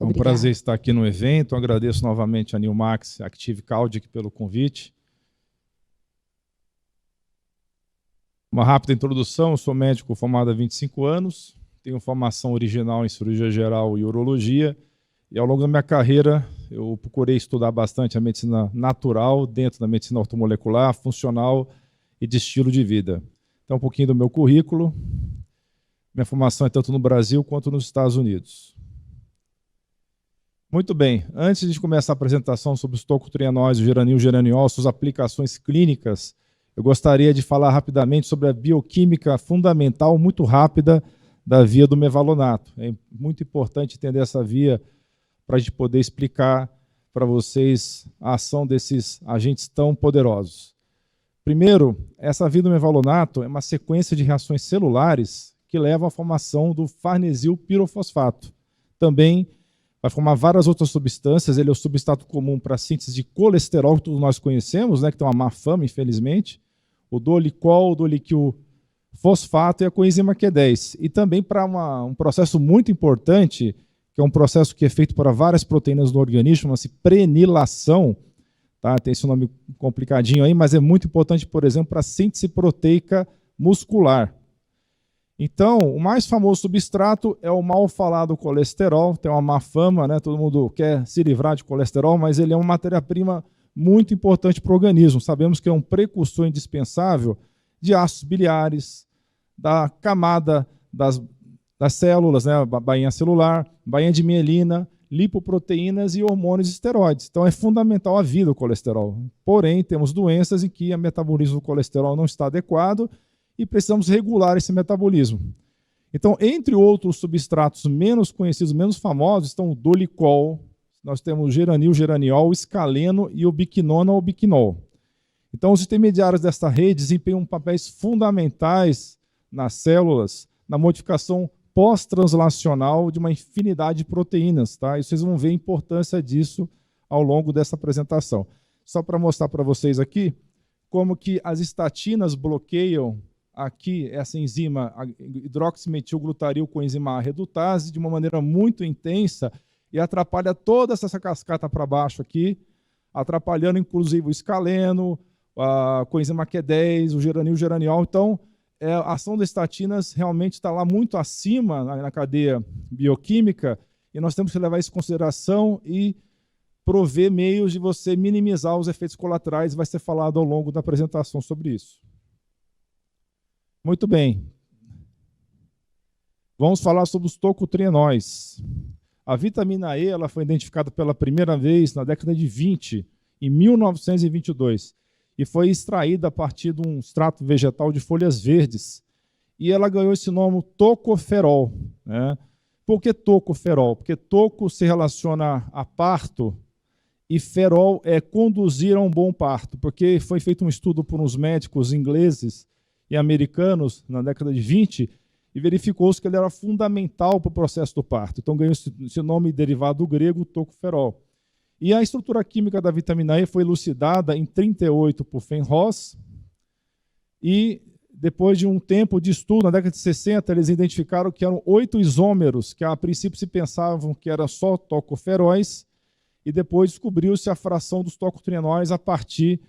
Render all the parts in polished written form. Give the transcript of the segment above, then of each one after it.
É um prazer estar aqui no evento. Agradeço novamente a Newmax Active Caudic pelo convite. Uma rápida introdução: eu sou médico formado há 25 anos, tenho formação original em cirurgia geral e urologia, e ao longo da minha carreira eu procurei estudar bastante a medicina natural dentro da medicina ortomolecular, funcional e de estilo de vida. Então, um pouquinho do meu currículo. Minha formação é tanto no Brasil quanto nos Estados Unidos. Muito bem, antes de começar a apresentação sobre os tocotrienóis, o geranil, o geraniol, suas aplicações clínicas, eu gostaria de falar rapidamente sobre a bioquímica fundamental, muito rápida, da via do mevalonato. É muito importante entender essa via para a gente poder explicar para vocês a ação desses agentes tão poderosos. Primeiro, essa via do mevalonato é uma sequência de reações celulares que levam à formação do farnesil pirofosfato. Também vai formar várias outras substâncias. Ele é o substrato comum para a síntese de colesterol, que todos nós conhecemos, né, que tem uma má fama, infelizmente. O dolicol, o doliquilfosfato e a coenzima Q10. E também para um processo muito importante, que é um processo que é feito para várias proteínas do organismo, chama-se prenilação. Tá? Tem esse nome complicadinho aí, mas é muito importante, por exemplo, para a síntese proteica muscular. Então, o mais famoso substrato é o mal falado colesterol, tem uma má fama, né? Todo mundo quer se livrar de colesterol, mas ele é uma matéria-prima muito importante para o organismo. Sabemos que é um precursor indispensável de ácidos biliares, da camada das células, né? Bainha celular, bainha de mielina, lipoproteínas e hormônios e esteroides. Então, é fundamental a vida do colesterol. Porém, temos doenças em que o metabolismo do colesterol não está adequado e precisamos regular esse metabolismo. Então, entre outros substratos menos conhecidos, menos famosos, estão o dolicol, nós temos o geranil, geraniol, o escaleno e o biquinona ou biquinol. Então, os intermediários desta rede desempenham papéis fundamentais nas células, na modificação pós-translacional de uma infinidade de proteínas. Tá? E vocês vão ver a importância disso ao longo dessa apresentação. Só para mostrar para vocês aqui como que as estatinas bloqueiam aqui essa enzima hidroximetilglutaril coenzima A redutase de uma maneira muito intensa e atrapalha toda essa cascata para baixo aqui, atrapalhando inclusive o escaleno, a coenzima Q10, o geranil, o geraniol. Então, a ação das estatinas realmente está lá muito acima na cadeia bioquímica e nós temos que levar isso em consideração e prover meios de você minimizar os efeitos colaterais. Vai ser falado ao longo da apresentação sobre isso. Muito bem. Vamos falar sobre os tocotrienóis. A vitamina E ela foi identificada pela primeira vez na década de 20, em 1922, e foi extraída a partir de um extrato vegetal de folhas verdes. E ela ganhou esse nome tocoferol. Né? Por que tocoferol? Porque toco se relaciona a parto e ferol é conduzir a um bom parto, porque foi feito um estudo por uns médicos ingleses e americanos na década de 20 e verificou-se que ele era fundamental para o processo do parto. Então ganhou esse nome derivado do grego tocoferol. E a estrutura química da vitamina E foi elucidada em 38 por Fenrose e depois de um tempo de estudo, na década de 60, eles identificaram que eram 8 isômeros, que a princípio se pensavam que era só tocoferóis, e depois descobriu-se a fração dos tocotrienóis a partir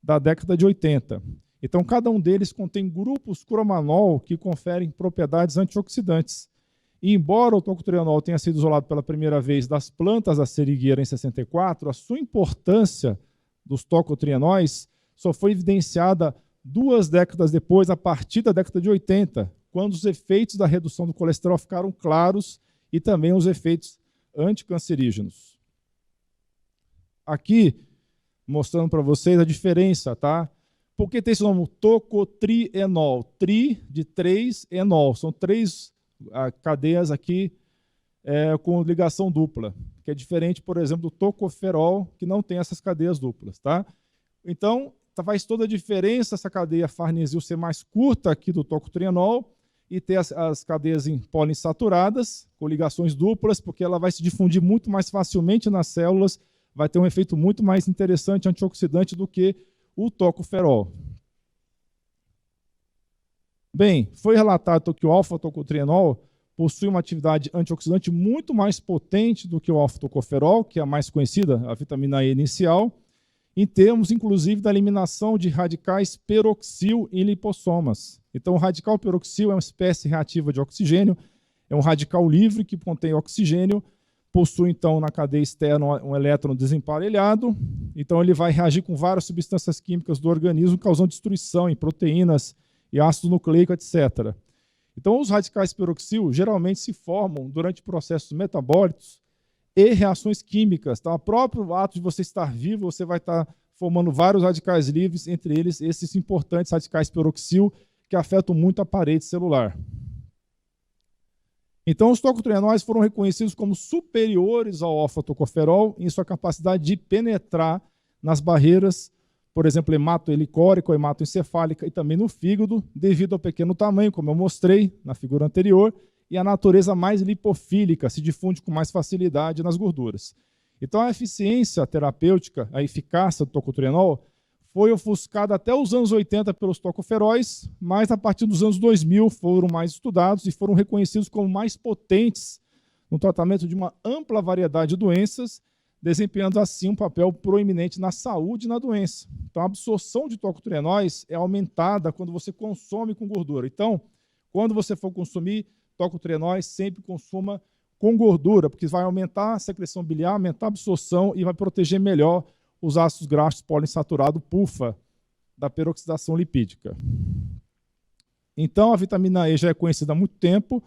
da década de 80. Então, cada um deles contém grupos cromanol que conferem propriedades antioxidantes. E, embora o tocotrienol tenha sido isolado pela primeira vez das plantas da serigueira em 64, a sua importância dos tocotrienóis só foi evidenciada 2 décadas depois, a partir da década de 80, quando os efeitos da redução do colesterol ficaram claros e também os efeitos anticancerígenos. Aqui, mostrando para vocês a diferença, tá? Por que tem esse nome tocotrienol? Tri de 3, enol. São 3 cadeias aqui com ligação dupla, que é diferente, por exemplo, do tocoferol, que não tem essas cadeias duplas. Tá? Então, faz toda a diferença essa cadeia farnesil ser mais curta aqui do tocotrienol e ter as cadeias poliinsaturadas, com ligações duplas, porque ela vai se difundir muito mais facilmente nas células, vai ter um efeito muito mais interessante antioxidante do que o tocoferol. Bem, foi relatado que o alfa-tocotrienol possui uma atividade antioxidante muito mais potente do que o alfa-tocoferol, que é a mais conhecida, a vitamina E inicial, em termos, inclusive, da eliminação de radicais peroxil em lipossomas. Então, o radical peroxil é uma espécie reativa de oxigênio, é um radical livre que contém oxigênio, possui, então, na cadeia externa um elétron desemparelhado, então ele vai reagir com várias substâncias químicas do organismo, causando destruição em proteínas e ácido nucleico, etc. Então, os radicais peroxil geralmente se formam durante processos metabólicos e reações químicas. Então, o próprio ato de você estar vivo, você vai estar formando vários radicais livres, entre eles esses importantes radicais peroxil, que afetam muito a parede celular. Então, os tocotrienóis foram reconhecidos como superiores ao alfa-tocoferol em sua capacidade de penetrar nas barreiras, por exemplo, hematohelicórica ou hematoencefálica, e também no fígado, devido ao pequeno tamanho, como eu mostrei na figura anterior, e a natureza mais lipofílica, se difunde com mais facilidade nas gorduras. Então, a eficiência terapêutica, a eficácia do tocotrienol, foi ofuscada até os anos 80 pelos tocoferóis, mas a partir dos anos 2000 foram mais estudados e foram reconhecidos como mais potentes no tratamento de uma ampla variedade de doenças, desempenhando assim um papel proeminente na saúde e na doença. Então, a absorção de tocotrienóis é aumentada quando você consome com gordura. Então, quando você for consumir tocotrienóis, sempre consuma com gordura, porque vai aumentar a secreção biliar, aumentar a absorção e vai proteger melhor os ácidos graxos poliinsaturados, PUFA, da peroxidação lipídica. Então, a vitamina E já é conhecida há muito tempo,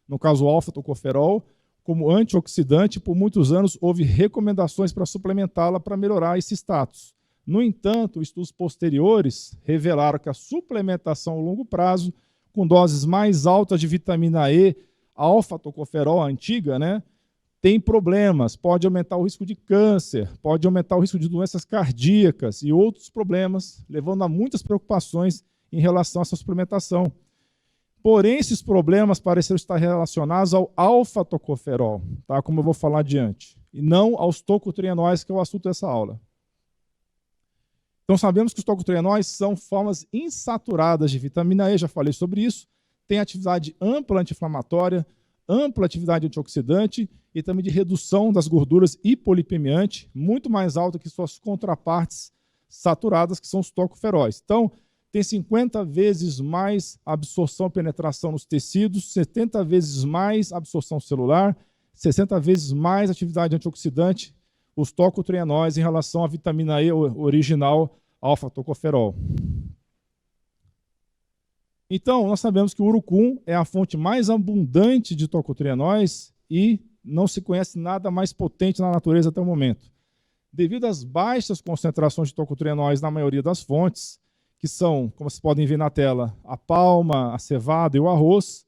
no caso o alfa-tocoferol, como antioxidante. Por muitos anos houve recomendações para suplementá-la para melhorar esse status. No entanto, estudos posteriores revelaram que a suplementação a longo prazo, com doses mais altas de vitamina E, alfa-tocoferol, a antiga, né, tem problemas, pode aumentar o risco de câncer, pode aumentar o risco de doenças cardíacas e outros problemas, levando a muitas preocupações em relação a essa suplementação. Porém, esses problemas pareceram estar relacionados ao alfa-tocoferol, tá? Como eu vou falar adiante, e não aos tocotrienóis, que é o assunto dessa aula. Então, sabemos que os tocotrienóis são formas insaturadas de vitamina E, já falei sobre isso, tem atividade ampla anti-inflamatória, ampla atividade antioxidante e também de redução das gorduras hipolipemiante, muito mais alta que suas contrapartes saturadas, que são os tocoferóis. Então, tem 50 vezes mais absorção e penetração nos tecidos, 70 vezes mais absorção celular, 60 vezes mais atividade antioxidante, os tocotrienóis em relação à vitamina E original, alfa-tocoferol. Então, nós sabemos que o urucum é a fonte mais abundante de tocotrienóis e não se conhece nada mais potente na natureza até o momento. Devido às baixas concentrações de tocotrienóis na maioria das fontes, que são, como vocês podem ver na tela, a palma, a cevada e o arroz.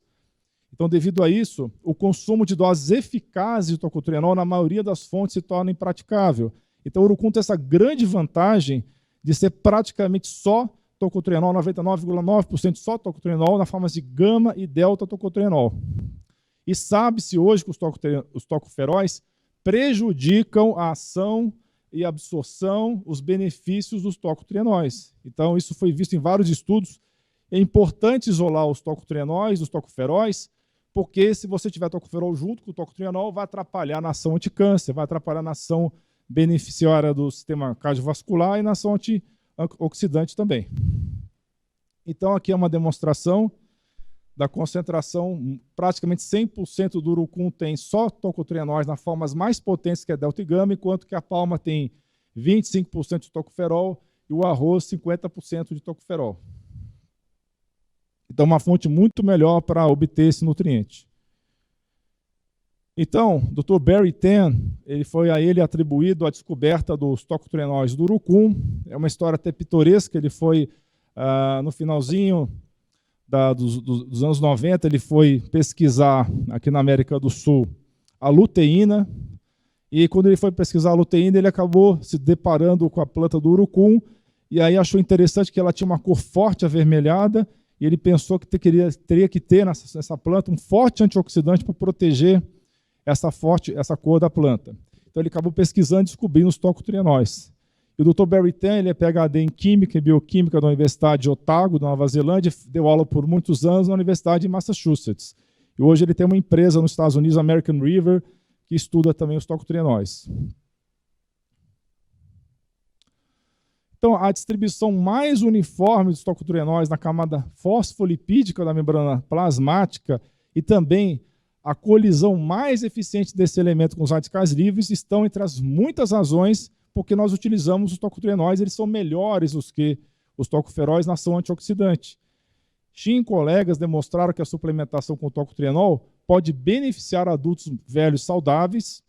Então, devido a isso, o consumo de doses eficazes de tocotrienol na maioria das fontes se torna impraticável. Então, o urucum tem essa grande vantagem de ser praticamente só tocotrienol, 99,9% só tocotrienol, na forma de gama e delta tocotrienol. E sabe-se hoje que os tocoferóis prejudicam a ação e absorção, os benefícios dos tocotrienóis. Então, isso foi visto em vários estudos. É importante isolar os tocotrienóis, os tocoferóis, porque se você tiver tocoferol junto com o tocotrienol, vai atrapalhar na ação anticâncer, vai atrapalhar na ação beneficiária do sistema cardiovascular e na ação antioxidante também. Então, aqui é uma demonstração da concentração, praticamente 100% do urucum tem só tocotrienóis nas formas mais potentes, que é delta e gama, enquanto que a palma tem 25% de tocoferol e o arroz 50% de tocoferol. Então, uma fonte muito melhor para obter esse nutriente. Então, o Dr. Barry Tan, foi a ele atribuído a descoberta dos tocotrienóis do urucum. É uma história até pitoresca. Ele foi, no finalzinho dos anos 90, ele foi pesquisar aqui na América do Sul a luteína. E quando ele foi pesquisar a luteína, ele acabou se deparando com a planta do urucum. E aí achou interessante que ela tinha uma cor forte avermelhada. E ele pensou que teria que ter nessa planta um forte antioxidante para proteger essa cor da planta. Então ele acabou pesquisando e descobrindo os tocotrienóis. E o Dr. Barry Tan, ele é PhD em Química e Bioquímica da Universidade de Otago, da Nova Zelândia, deu aula por muitos anos na Universidade de Massachusetts. E hoje ele tem uma empresa nos Estados Unidos, American River, que estuda também os tocotrienóis. Então, a distribuição mais uniforme dos tocotrienóis na camada fosfolipídica da membrana plasmática e também a colisão mais eficiente desse elemento com os radicais livres estão entre as muitas razões porque nós utilizamos os tocotrienóis, eles são melhores do que os tocoferóis na ação antioxidante. Shin e colegas demonstraram que a suplementação com tocotrienol pode beneficiar adultos velhos saudáveis,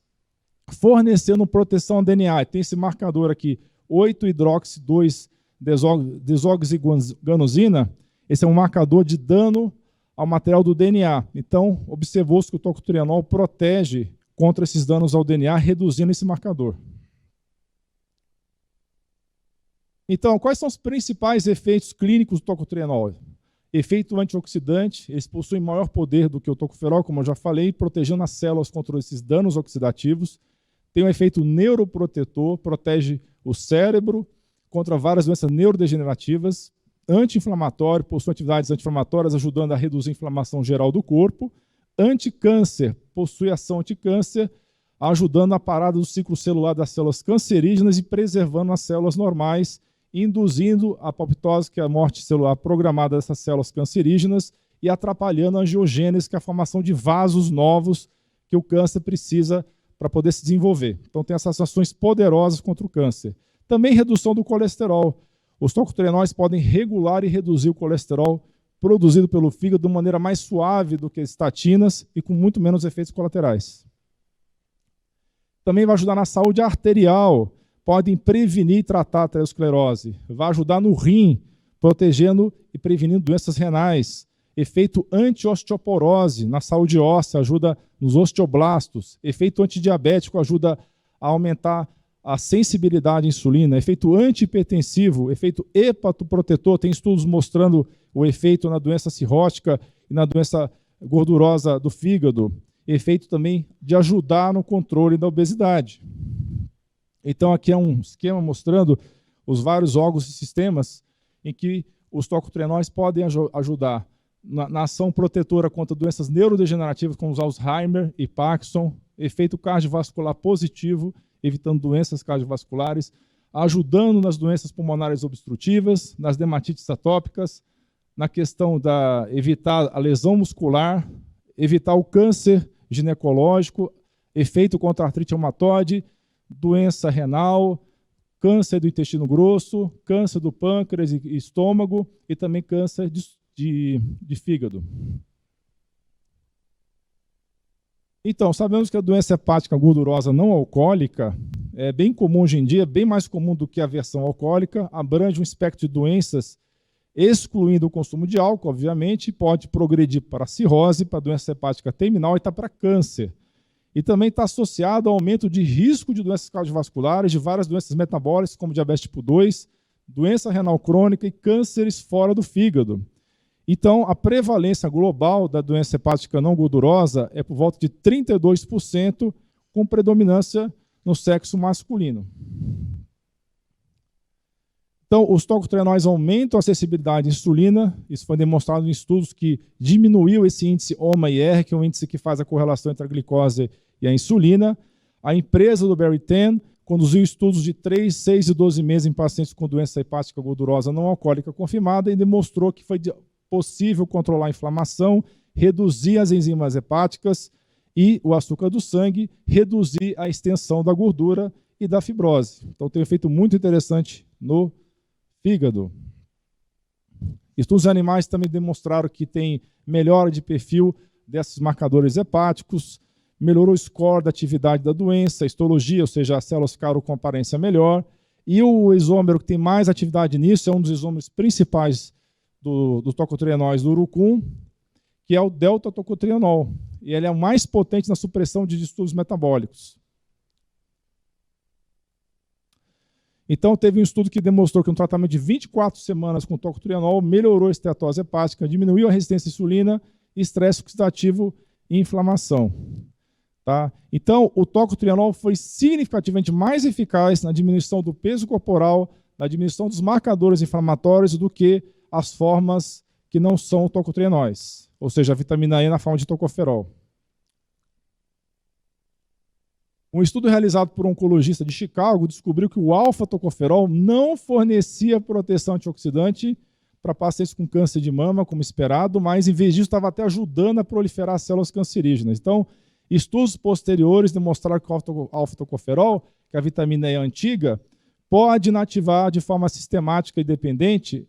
fornecendo proteção ao DNA. Tem esse marcador aqui, 8-hidroxi-2-desoxiganosina. Esse é um marcador de dano ao material do DNA. Então, observou-se que o tocotrienol protege contra esses danos ao DNA, reduzindo esse marcador. Então, quais são os principais efeitos clínicos do tocotrienol? Efeito antioxidante, eles possuem maior poder do que o tocoferol, como eu já falei, protegendo as células contra esses danos oxidativos. Tem um efeito neuroprotetor, protege o cérebro contra várias doenças neurodegenerativas. Anti-inflamatório, possui atividades anti-inflamatórias, ajudando a reduzir a inflamação geral do corpo. Anticâncer, possui ação anticâncer, ajudando a parada do ciclo celular das células cancerígenas e preservando as células normais, induzindo a apoptose, que é a morte celular programada dessas células cancerígenas, e atrapalhando a angiogênese, que é a formação de vasos novos que o câncer precisa para poder se desenvolver. Então tem essas ações poderosas contra o câncer. Também redução do colesterol. Os tocotrienóis podem regular e reduzir o colesterol produzido pelo fígado de maneira mais suave do que estatinas e com muito menos efeitos colaterais. Também vai ajudar na saúde arterial, podem prevenir e tratar a aterosclerose. Vai ajudar no rim, protegendo e prevenindo doenças renais. Efeito anti-osteoporose na saúde óssea, ajuda nos osteoblastos. Efeito antidiabético ajuda a aumentar a sensibilidade à insulina. Efeito antihipertensivo, efeito hepatoprotetor. Tem estudos mostrando o efeito na doença cirrótica e na doença gordurosa do fígado. Efeito também de ajudar no controle da obesidade. Então aqui é um esquema mostrando os vários órgãos e sistemas em que os tocotrienóis podem ajudar na ação protetora contra doenças neurodegenerativas como os Alzheimer e Parkinson, efeito cardiovascular positivo, evitando doenças cardiovasculares, ajudando nas doenças pulmonares obstrutivas, nas dermatites atópicas, na questão da evitar a lesão muscular, evitar o câncer ginecológico, efeito contra a artrite reumatoide, doença renal, câncer do intestino grosso, câncer do pâncreas e estômago e também câncer de fígado. Então, sabemos que a doença hepática gordurosa não alcoólica é bem comum hoje em dia, bem mais comum do que a versão alcoólica, abrange um espectro de doenças, excluindo o consumo de álcool, obviamente, pode progredir para cirrose, para doença hepática terminal e até para câncer. E também está associado ao aumento de risco de doenças cardiovasculares, de várias doenças metabólicas, como diabetes tipo 2, doença renal crônica e cânceres fora do fígado. Então, a prevalência global da doença hepática não gordurosa é por volta de 32%, com predominância no sexo masculino. Então, os tocotrienóis aumentam a acessibilidade à insulina. Isso foi demonstrado em estudos que diminuiu esse índice OMA-IR, que é um índice que faz a correlação entre a glicose e a insulina. A empresa do Barry Tan conduziu estudos de 3, 6 e 12 meses em pacientes com doença hepática gordurosa não alcoólica confirmada e demonstrou que foi possível controlar a inflamação, reduzir as enzimas hepáticas e o açúcar do sangue, reduzir a extensão da gordura e da fibrose. Então tem um efeito muito interessante no fígado. Estudos animais também demonstraram que tem melhora de perfil desses marcadores hepáticos, melhorou o score da atividade da doença, histologia, ou seja, as células ficaram com aparência melhor, e o isômero que tem mais atividade nisso é um dos isômeros principais do tocotrienóis do urucum, que é o delta-tocotrienol. E ele é o mais potente na supressão de distúrbios metabólicos. Então, teve um estudo que demonstrou que um tratamento de 24 semanas com tocotrienol melhorou a esteatose hepática, diminuiu a resistência à insulina, estresse oxidativo e inflamação. Tá? Então, o tocotrienol foi significativamente mais eficaz na diminuição do peso corporal, na diminuição dos marcadores inflamatórios do que as formas que não são tocotrienóis. ou seja, a vitamina E na forma de tocoferol. Um estudo realizado por um oncologista de Chicago descobriu que o alfa-tocoferol não fornecia proteção antioxidante para pacientes com câncer de mama, como esperado, mas, em vez disso, estava até ajudando a proliferar células cancerígenas. Então, estudos posteriores demonstraram que o alfa-tocoferol, que é a vitamina E antiga, pode inativar de forma sistemática e dependente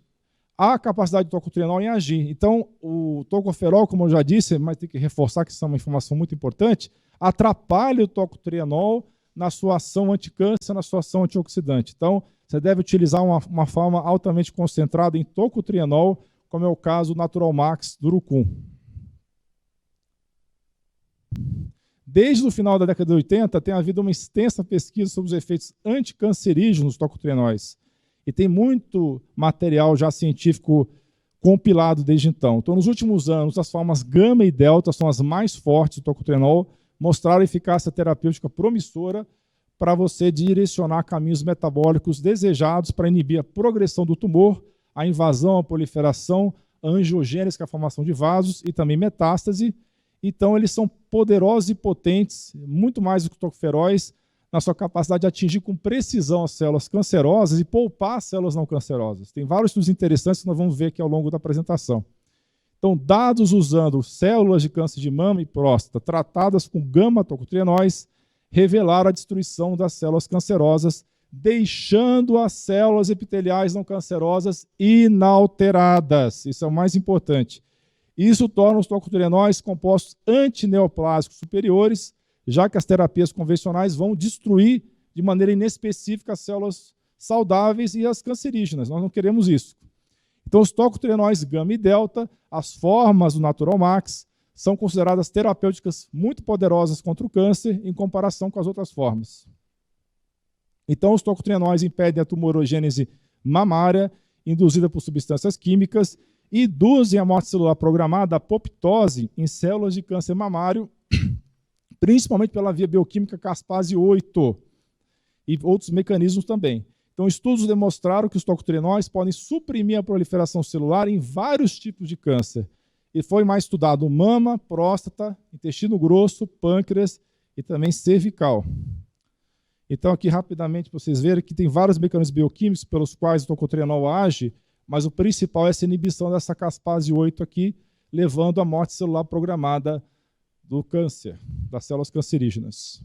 a capacidade do tocotrienol em agir. Então, o tocoferol, como eu já disse, mas tem que reforçar que isso é uma informação muito importante, atrapalha o tocotrienol na sua ação anticâncer, na sua ação antioxidante. Então, você deve utilizar uma forma altamente concentrada em tocotrienol, como é o caso do Natural Max do Urucum. Desde o final da década de 80, tem havido uma extensa pesquisa sobre os efeitos anticancerígenos dos tocotrienóis. E tem muito material já científico compilado desde então. Então, nos últimos anos, as formas gama e delta são as mais fortes do tocotrienol, mostraram eficácia terapêutica promissora para você direcionar caminhos metabólicos desejados para inibir a progressão do tumor, a invasão, a proliferação, a angiogênese, que é a formação de vasos, e também metástase. Então, eles são poderosos e potentes, muito mais do que tocoferóis, na sua capacidade de atingir com precisão as células cancerosas e poupar as células não cancerosas. Tem vários estudos interessantes que nós vamos ver aqui ao longo da apresentação. Então, dados usando células de câncer de mama e próstata tratadas com gama-tocotrienóis revelaram a destruição das células cancerosas, deixando as células epiteliais não cancerosas inalteradas. Isso é o mais importante. Isso torna os tocotrienóis compostos antineoplásicos superiores, já que as terapias convencionais vão destruir de maneira inespecífica as células saudáveis e as cancerígenas. Nós não queremos isso. Então, os tocotrienóis gama e delta, as formas do Natural Max, são consideradas terapêuticas muito poderosas contra o câncer em comparação com as outras formas. Então, os tocotrienóis impedem a tumorogênese mamária, induzida por substâncias químicas, e induzem a morte celular programada, a apoptose, em células de câncer mamário, principalmente pela via bioquímica caspase 8 e outros mecanismos também. Então, estudos demonstraram que os tocotrienóis podem suprimir a proliferação celular em vários tipos de câncer. E foi mais estudado mama, próstata, intestino grosso, pâncreas e também cervical. Então, aqui rapidamente, para vocês verem que tem vários mecanismos bioquímicos pelos quais o tocotrienol age, mas o principal é essa inibição dessa caspase 8 aqui, levando à morte celular programada do câncer, das células cancerígenas.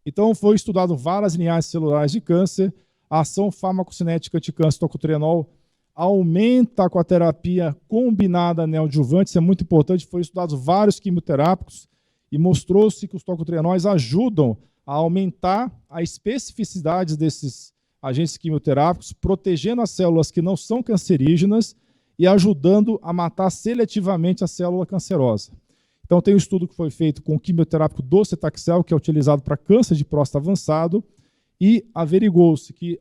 Então, foi estudado várias linhagens celulares de câncer. A ação farmacocinética anticâncer tocotrienol aumenta com a terapia combinada neoadjuvante. Isso é muito importante. Foram estudados vários quimioterápicos e mostrou-se que os tocotrienóis ajudam a aumentar a especificidade desses agentes quimioterápicos, protegendo as células que não são cancerígenas e ajudando a matar seletivamente a célula cancerosa. Então, tem um estudo que foi feito com o quimioterápico docetaxel, que é utilizado para câncer de próstata avançado, e averigou-se que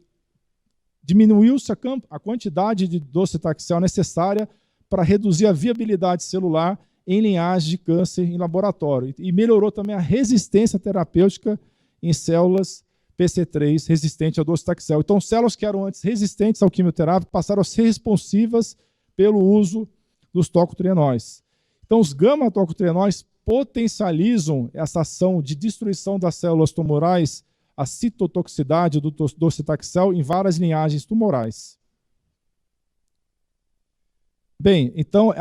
diminuiu-se a quantidade de docetaxel necessária para reduzir a viabilidade celular em linhagens de câncer em laboratório. E melhorou também a resistência terapêutica em células PC3 resistentes ao docetaxel. Então, células que eram antes resistentes ao quimioterápico passaram a ser responsivas pelo uso dos tocotrienóis. Então, os gama-tocotrienóis potencializam essa ação de destruição das células tumorais, a citotoxicidade do docetaxel em várias linhagens tumorais. Bem, então,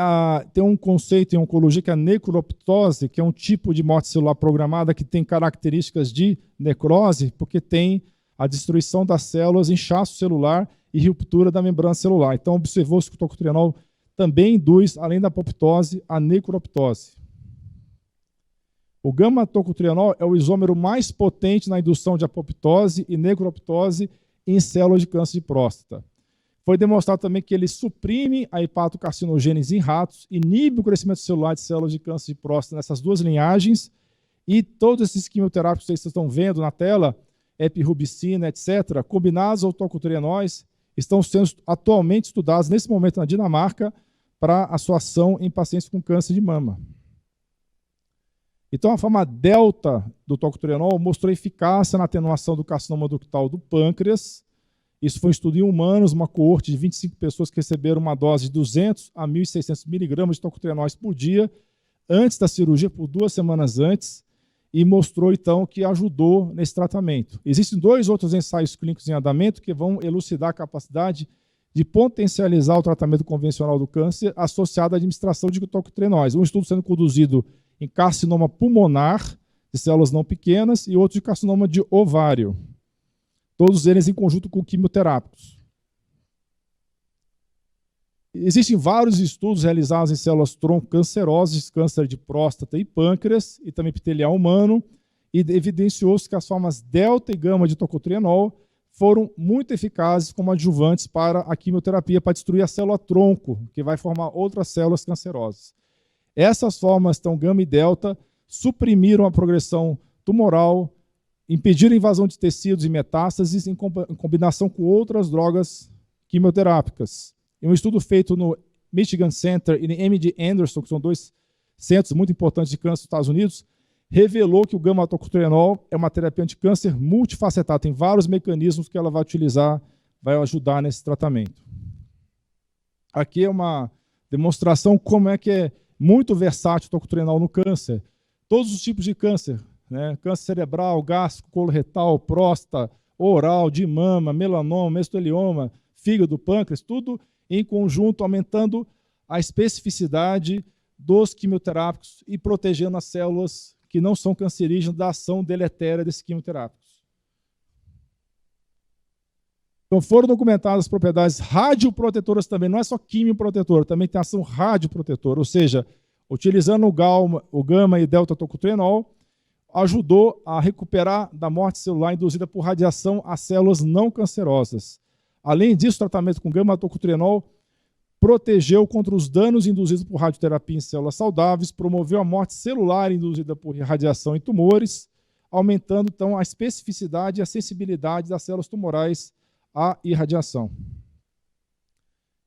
tem um conceito em oncologia que é a necroptose, que é um tipo de morte celular programada que tem características de necrose, porque tem a destruição das células, inchaço celular e ruptura da membrana celular. Então, observou-se que o tocotrienol também induz, além da apoptose, a necroptose. O gama-tocotrienol é o isômero mais potente na indução de apoptose e necroptose em células de câncer de próstata. Foi demonstrado também que ele suprime a hepatocarcinogênese em ratos, inibe o crescimento celular de células de câncer de próstata nessas duas linhagens, e todos esses quimioterápicos que vocês estão vendo na tela, epirubicina, etc., combinados ao tocotrienóis, estão sendo atualmente estudados nesse momento na Dinamarca para a sua ação em pacientes com câncer de mama. Então, a forma delta do tocotrienol mostrou eficácia na atenuação do carcinoma ductal do pâncreas Isso foi um estudo em humanos, uma coorte de 25 pessoas que receberam uma dose de 200 a 1.600 miligramas de tocotrienóis por dia, antes da cirurgia, por 2 semanas antes, e mostrou, então, que ajudou nesse tratamento. Existem 2 outros ensaios clínicos em andamento que vão elucidar a capacidade de potencializar o tratamento convencional do câncer associado à administração de tocotrienóis. Um estudo sendo conduzido em carcinoma pulmonar, de células não pequenas, e outro de carcinoma de ovário. Todos eles em conjunto com quimioterápicos. Existem vários estudos realizados em células tronco cancerosas, câncer de próstata e pâncreas, e também epitelial humano, e evidenciou-se que as formas delta e gama de tocotrienol foram muito eficazes como adjuvantes para a quimioterapia, para destruir a célula tronco, que vai formar outras células cancerosas. Essas formas, então, gama e delta, suprimiram a progressão tumoral, impediram a invasão de tecidos e metástases em combinação com outras drogas quimioterápicas. Em um estudo feito no Michigan Center e no MD Anderson, que são 2 centros muito importantes de câncer dos Estados Unidos, revelou que o gama-tocotrienol é uma terapia anticâncer multifacetada, tem vários mecanismos que ela vai utilizar, vai ajudar nesse tratamento. Aqui é uma demonstração como é que é muito versátil o tocotrienol no câncer. Todos os tipos de câncer, né? Câncer cerebral, gástrico, coloretal, próstata, oral, de mama, melanoma, mesotelioma, fígado, pâncreas, tudo em conjunto, aumentando a especificidade dos quimioterápicos e protegendo as células que não são cancerígenas da ação deletéria desses quimioterápicos. Então foram documentadas as propriedades radioprotetoras também, não é só quimioprotetora, também tem ação radioprotetora, ou seja, utilizando o gama e delta tocotrienol, ajudou a recuperar da morte celular induzida por radiação as células não cancerosas. Além disso, o tratamento com gama-tocotrienol protegeu contra os danos induzidos por radioterapia em células saudáveis, promoveu a morte celular induzida por radiação em tumores, aumentando, então, a especificidade e a sensibilidade das células tumorais à irradiação.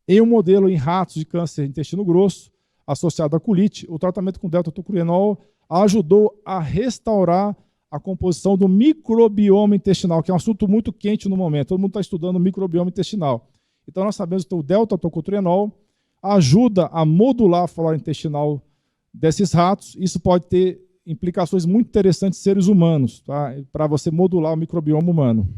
Em um modelo em ratos de câncer de intestino grosso, associado à colite, o tratamento com delta-tocotrienol ajudou a restaurar a composição do microbioma intestinal, que é um assunto muito quente no momento. Todo mundo está estudando o microbioma intestinal. Então, nós sabemos que o delta-tocotrienol ajuda a modular a flora intestinal desses ratos. Isso pode ter implicações muito interessantes em seres humanos, tá? Para você modular o microbioma humano.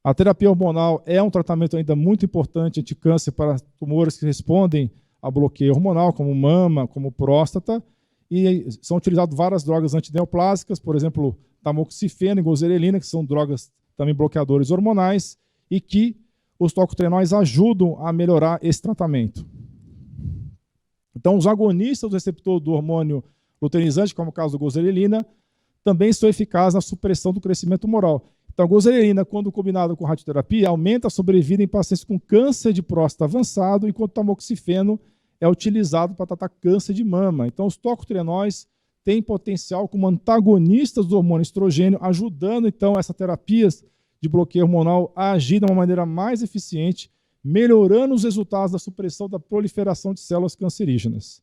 A terapia hormonal é um tratamento ainda muito importante anticâncer para tumores que respondem a bloqueio hormonal, como mama, como próstata, e são utilizadas várias drogas antineoplásicas, por exemplo, tamoxifeno e gozerelina, que são drogas também bloqueadores hormonais, e que os tocotrienóis ajudam a melhorar esse tratamento. Então, os agonistas do receptor do hormônio luteinizante, como é o caso do gozerelina, também são eficazes na supressão do crescimento tumoral. Então, a gozerelina, quando combinada com radioterapia, aumenta a sobrevida em pacientes com câncer de próstata avançado, enquanto o tamoxifeno é utilizado para tratar câncer de mama. Então, os tocotrienóis têm potencial como antagonistas do hormônio estrogênio, ajudando, então, essas terapias de bloqueio hormonal a agir de uma maneira mais eficiente, melhorando os resultados da supressão da proliferação de células cancerígenas.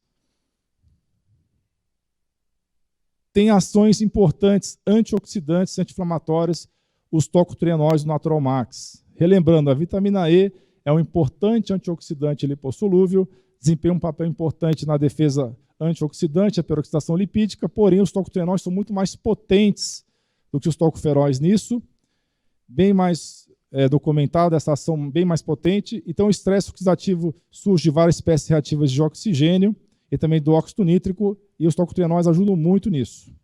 Tem ações importantes antioxidantes, anti-inflamatórias, os tocotrienóis do Natural Max. Relembrando, a vitamina E é um importante antioxidante lipossolúvel, desempenha um papel importante na defesa antioxidante, a peroxidação lipídica, porém os tocotrienóis são muito mais potentes do que os tocoferóis nisso, bem mais documentado, essa ação bem mais potente. Então o estresse oxidativo surge de várias espécies reativas de oxigênio e também do óxido nítrico, e os tocotrienóis ajudam muito nisso.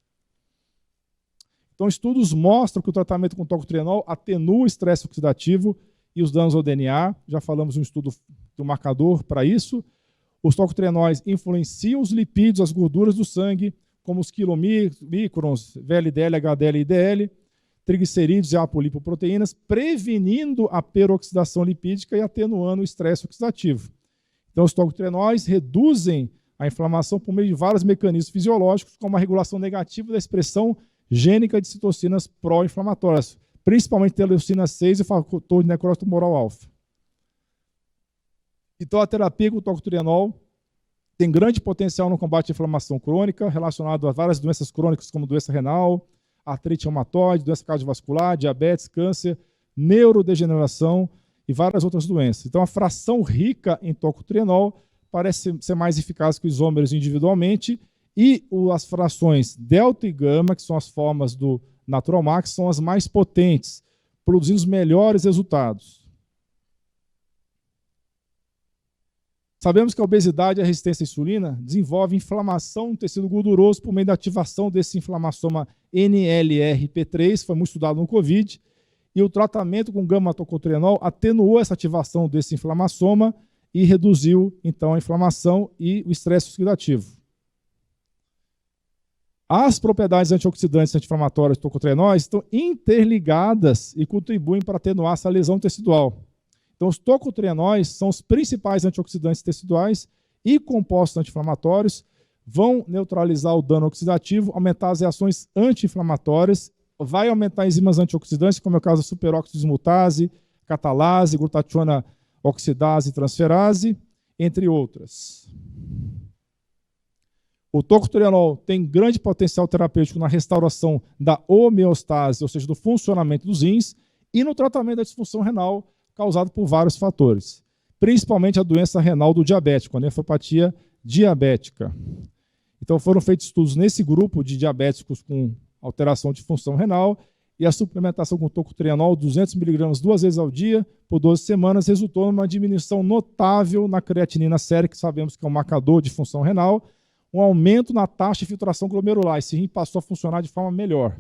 Então estudos mostram que o tratamento com tocotrienol atenua o estresse oxidativo e os danos ao DNA, já falamos de um estudo do marcador para isso. Os tocotrienóis influenciam os lipídios, as gorduras do sangue, como os quilomícrons, VLDL, HDL e IDL, triglicerídeos e apolipoproteínas, prevenindo a peroxidação lipídica e atenuando o estresse oxidativo. Então, os tocotrienóis reduzem a inflamação por meio de vários mecanismos fisiológicos, como a regulação negativa da expressão gênica de citocinas pró-inflamatórias, principalmente interleucina 6 e fator de necrose tumoral alfa. Então, a terapia com o tocotrienol tem grande potencial no combate à inflamação crônica, relacionado a várias doenças crônicas, como doença renal, artrite reumatoide, doença cardiovascular, diabetes, câncer, neurodegeneração e várias outras doenças. Então, a fração rica em tocotrienol parece ser mais eficaz que os isômeros individualmente, e as frações delta e gama, que são as formas do Natural Max, são as mais potentes, produzindo os melhores resultados. Sabemos que a obesidade e a resistência à insulina desenvolvem inflamação no tecido gorduroso por meio da ativação desse inflamassoma NLRP3, foi muito estudado no COVID, e o tratamento com gama-tocotrienol atenuou essa ativação desse inflamassoma e reduziu, então, a inflamação e o estresse oxidativo. As propriedades antioxidantes e anti-inflamatórias do tocotrienóis estão interligadas e contribuem para atenuar essa lesão tecidual. Então, os tocotrienóis são os principais antioxidantes teciduais e compostos anti-inflamatórios, vão neutralizar o dano oxidativo, aumentar as reações anti-inflamatórias, vai aumentar enzimas antioxidantes, como é o caso da superóxido dismutase, catalase, glutationa oxidase e transferase, entre outras. O tocotrienol tem grande potencial terapêutico na restauração da homeostase, ou seja, do funcionamento dos rins, e no tratamento da disfunção renal causada por vários fatores, principalmente a doença renal do diabético, a nefropatia diabética. Então foram feitos estudos nesse grupo de diabéticos com alteração de função renal, e a suplementação com tocotrienol, 200 mg 2 vezes ao dia, por 12 semanas, resultou numa diminuição notável na creatinina séria, que sabemos que é um marcador de função renal, um aumento na taxa de filtração glomerular. Esse rim passou a funcionar de forma melhor.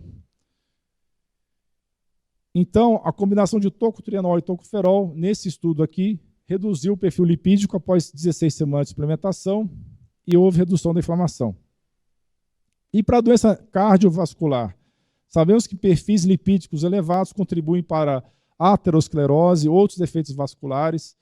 Então, a combinação de tocotrienol e tocoferol, nesse estudo aqui, reduziu o perfil lipídico após 16 semanas de suplementação e houve redução da inflamação. E para a doença cardiovascular, sabemos que perfis lipídicos elevados contribuem para a aterosclerose, outros defeitos vasculares,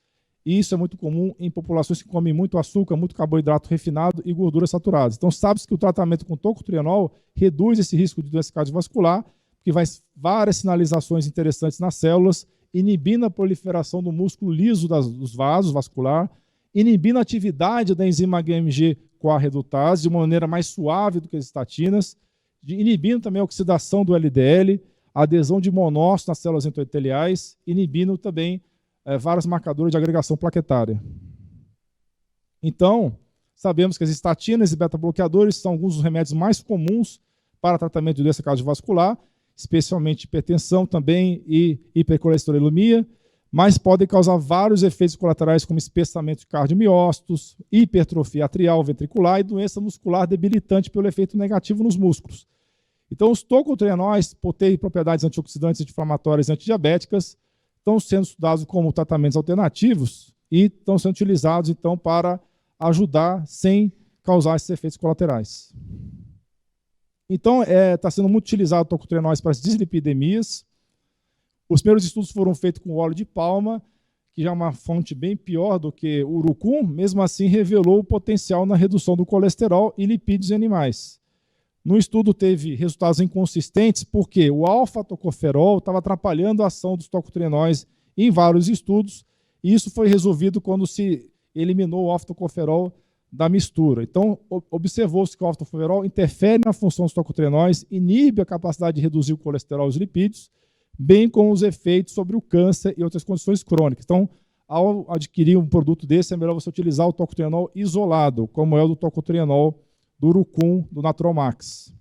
e isso é muito comum em populações que comem muito açúcar, muito carboidrato refinado e gorduras saturadas. Então, sabe-se que o tratamento com tocotrienol reduz esse risco de doença cardiovascular, porque vai várias sinalizações interessantes nas células, inibindo a proliferação do músculo liso dos vasos vascular, inibindo a atividade da enzima HMG-CoA redutase de uma maneira mais suave do que as estatinas, inibindo também a oxidação do LDL, a adesão de monócitos nas células endoteliais, inibindo também vários marcadores de agregação plaquetária. Então, sabemos que as estatinas e beta-bloqueadores são alguns dos remédios mais comuns para tratamento de doença cardiovascular, especialmente hipertensão também e hipercolesterolemia, mas podem causar vários efeitos colaterais como espessamento de cardiomiócitos, hipertrofia atrial ventricular e doença muscular debilitante pelo efeito negativo nos músculos. Então, os tocotrienóis, por terem propriedades antioxidantes, anti-inflamatórias e antidiabéticas, estão sendo estudados como tratamentos alternativos e estão sendo utilizados, então, para ajudar sem causar esses efeitos colaterais. Então, está sendo muito utilizado o tocotrienóis para as dislipidemias. Os primeiros estudos foram feitos com óleo de palma, que já é uma fonte bem pior do que o urucum, mesmo assim revelou o potencial na redução do colesterol e lipídios em animais. No estudo teve resultados inconsistentes porque o alfa-tocoferol estava atrapalhando a ação dos tocotrienóis em vários estudos, e isso foi resolvido quando se eliminou o alfa-tocoferol da mistura. Então, observou-se que o alfa-tocoferol interfere na função dos tocotrienóis, inibe a capacidade de reduzir o colesterol e os lipídios, bem como os efeitos sobre o câncer e outras condições crônicas. Então, ao adquirir um produto desse, é melhor você utilizar o tocotrienol isolado, como é o do tocotrienol do urucum, do Natural Max.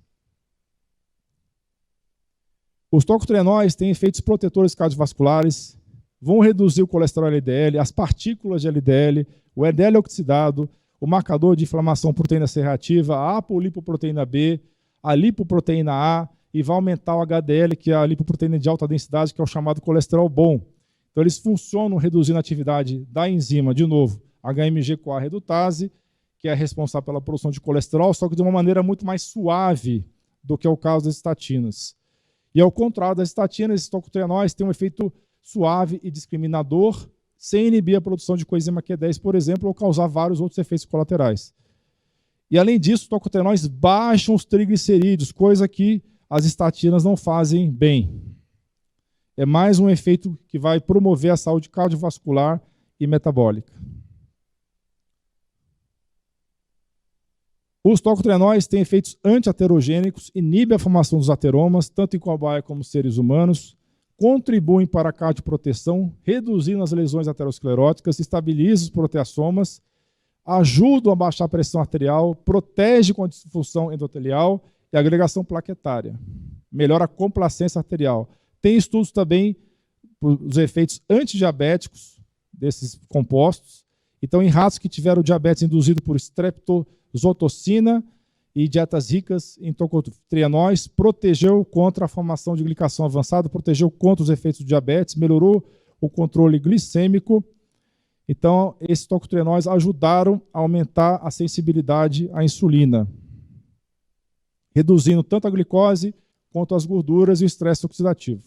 Os tocotrienóis têm efeitos protetores cardiovasculares, vão reduzir o colesterol LDL, as partículas de LDL, o LDL oxidado, o marcador de inflamação proteína C reativa, a apolipoproteína B, a lipoproteína A, e vai aumentar o HDL, que é a lipoproteína de alta densidade, que é o chamado colesterol bom. Então, eles funcionam reduzindo a atividade da enzima, de novo, HMG-CoA redutase, que é responsável pela produção de colesterol, só que de uma maneira muito mais suave do que é o caso das estatinas. E ao contrário das estatinas, esses tocotrienóis têm um efeito suave e discriminador, sem inibir a produção de coenzima Q10, por exemplo, ou causar vários outros efeitos colaterais. E além disso, os tocotrienóis baixam os triglicerídeos, coisa que as estatinas não fazem bem. É mais um efeito que vai promover a saúde cardiovascular e metabólica. Os tocotrienóis têm efeitos antiaterogênicos, inibem a formação dos ateromas, tanto em cobaia como seres humanos, contribuem para a cardioproteção, reduzindo as lesões ateroscleróticas, estabilizam os proteassomas, ajudam a baixar a pressão arterial, protege com a disfunção endotelial e agregação plaquetária, melhora a complacência arterial. Tem estudos também dos efeitos antidiabéticos desses compostos. Então, em ratos que tiveram diabetes induzido por streptozotocina e dietas ricas em tocotrienóis, protegeu contra a formação de glicação avançada, protegeu contra os efeitos do diabetes, melhorou o controle glicêmico. Então, esses tocotrienóis ajudaram a aumentar a sensibilidade à insulina, reduzindo tanto a glicose quanto as gorduras e o estresse oxidativo.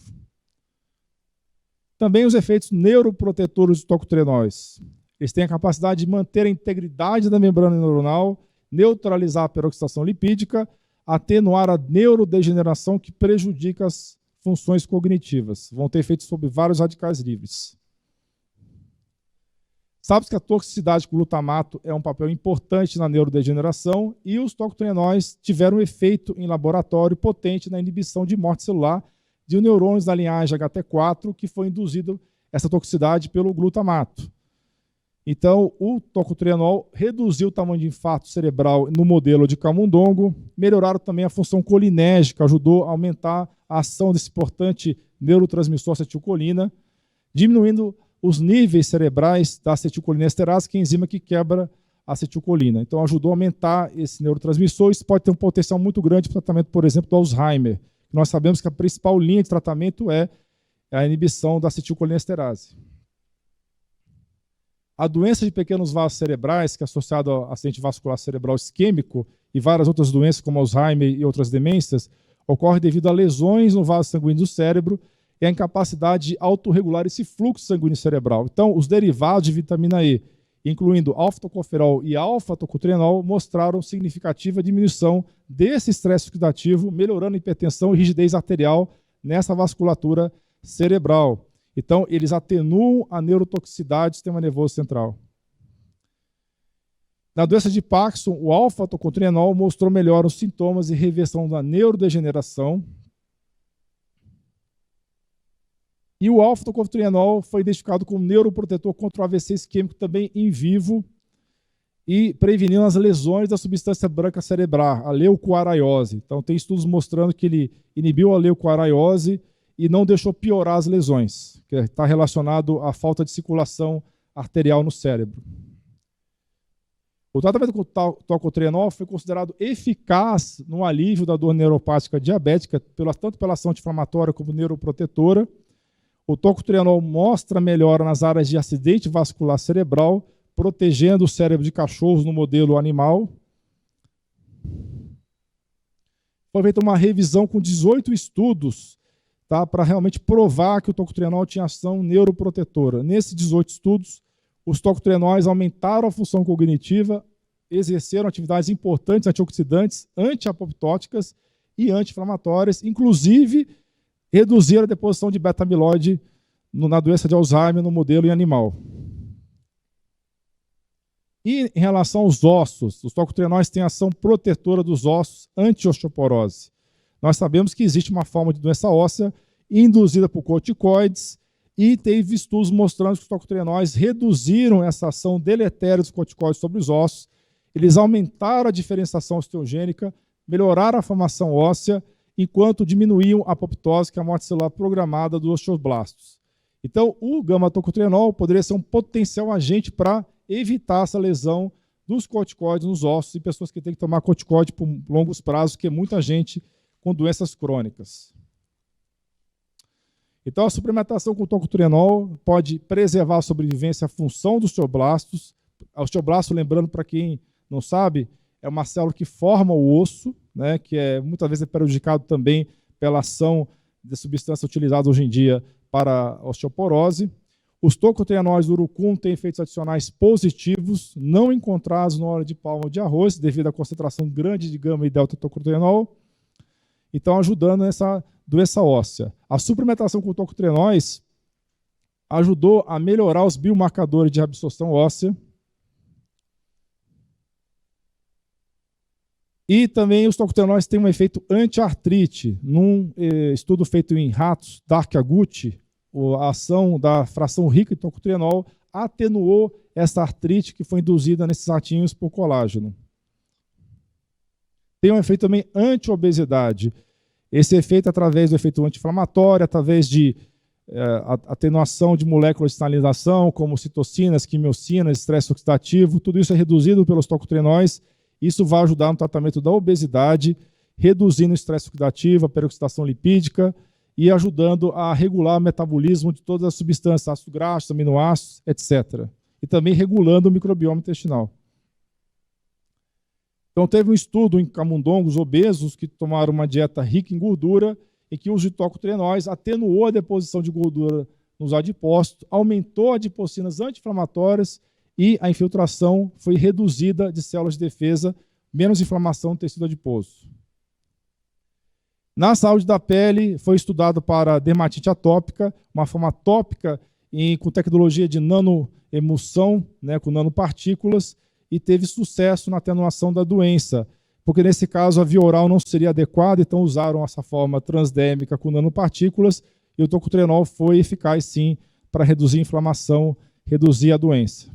Também os efeitos neuroprotetores dos tocotrienóis. Eles têm a capacidade de manter a integridade da membrana neuronal, neutralizar a peroxidação lipídica, atenuar a neurodegeneração que prejudica as funções cognitivas. Vão ter efeitos sobre vários radicais livres. Sabe-se que a toxicidade com glutamato é um papel importante na neurodegeneração e os tocotrienóis tiveram um efeito em laboratório potente na inibição de morte celular de neurônios da linhagem HT4, que foi induzido essa toxicidade pelo glutamato. Então, o tocotrienol reduziu o tamanho de infarto cerebral no modelo de camundongo, melhoraram também a função colinérgica, ajudou a aumentar a ação desse importante neurotransmissor acetilcolina, diminuindo os níveis cerebrais da acetilcolinesterase, que é a enzima que quebra a acetilcolina. Então, ajudou a aumentar esse neurotransmissor. Isso pode ter um potencial muito grande para o tratamento, por exemplo, do Alzheimer. Nós sabemos que a principal linha de tratamento é a inibição da acetilcolinesterase. A doença de pequenos vasos cerebrais, que é associada ao acidente vascular cerebral isquêmico e várias outras doenças, como Alzheimer e outras demências, ocorre devido a lesões no vaso sanguíneo do cérebro e a incapacidade de autorregular esse fluxo sanguíneo cerebral. Então, os derivados de vitamina E, incluindo alfa-tocoferol e alfa-tocotrienol, mostraram significativa diminuição desse estresse oxidativo, melhorando a hipertensão e rigidez arterial nessa vasculatura cerebral. Então, eles atenuam a neurotoxicidade do sistema nervoso central. Na doença de Parkinson, o alfa-tocotrienol mostrou melhora nos sintomas e reversão da neurodegeneração. E o alfa-tocotrienol foi identificado como neuroprotetor contra o AVC isquêmico também em vivo e prevenindo as lesões da substância branca cerebral, a leucoaraiose. Então, tem estudos mostrando que ele inibiu a leucoaraiose e não deixou piorar as lesões, que está relacionado à falta de circulação arterial no cérebro. O tratamento com tocotrienol foi considerado eficaz no alívio da dor neuropática diabética, tanto pela ação anti-inflamatória como neuroprotetora. O tocotrienol mostra melhora nas áreas de acidente vascular cerebral, protegendo o cérebro de cachorros no modelo animal. Foi feita uma revisão com 18 estudos, tá, para realmente provar que o tocotrienol tinha ação neuroprotetora. Nesses 18 estudos, os tocotrienóis aumentaram a função cognitiva, exerceram atividades importantes antioxidantes, antiapoptóticas e anti-inflamatórias, inclusive reduziram a deposição de beta-amiloide na doença de Alzheimer no modelo em animal. E em relação aos ossos, os tocotrienóis têm ação protetora dos ossos, anti-osteoporose. Nós sabemos que existe uma forma de doença óssea induzida por corticoides e teve estudos mostrando que os tocotrienóis reduziram essa ação deletéria dos corticoides sobre os ossos, eles aumentaram a diferenciação osteogênica, melhoraram a formação óssea, enquanto diminuíam a apoptose, que é a morte celular programada dos osteoblastos. Então, o gama-tocotrienol poderia ser um potencial agente para evitar essa lesão dos corticoides nos ossos em pessoas que têm que tomar corticoide por longos prazos, que é muita gente com doenças crônicas. Então, a suplementação com tocotrienol pode preservar a sobrevivência e a função dos osteoblastos. O osteoblasto, lembrando para quem não sabe, é uma célula que forma o osso, né, que muitas vezes é prejudicado também pela ação de substância utilizada hoje em dia para a osteoporose. Os tocotrienóis do urucum têm efeitos adicionais positivos, não encontrados no óleo de palma de arroz, devido à concentração grande de gama e delta-tocotrienol. Então, ajudando nessa doença óssea. A suplementação com tocotrienóis ajudou a melhorar os biomarcadores de absorção óssea. E também os tocotrienóis têm um efeito anti-artrite. Num estudo feito em ratos Dark-Agouti, a ação da fração rica em tocotrienol atenuou essa artrite que foi induzida nesses ratinhos por colágeno. Tem um efeito também anti-obesidade. Esse efeito através do efeito anti-inflamatório, através de atenuação de moléculas de sinalização, como citocinas, quimiocinas, estresse oxidativo, tudo isso é reduzido pelos tocotrienóis. Isso vai ajudar no tratamento da obesidade, reduzindo o estresse oxidativo, a peroxidação lipídica e ajudando a regular o metabolismo de todas as substâncias, ácidos graxos, aminoácidos, etc. E também regulando o microbioma intestinal. Então, teve um estudo em camundongos obesos que tomaram uma dieta rica em gordura e que o uso de tocotrienóis atenuou a deposição de gordura nos adipócitos, aumentou adipocinas anti-inflamatórias e a infiltração foi reduzida de células de defesa, menos inflamação no tecido adiposo. Na saúde da pele, foi estudado para dermatite atópica, uma forma tópica com tecnologia de nanoemulsão, né, com nanopartículas, e teve sucesso na atenuação da doença, porque nesse caso a via oral não seria adequada, então usaram essa forma transdérmica com nanopartículas, e o tocotrienol foi eficaz sim para reduzir a inflamação, reduzir a doença.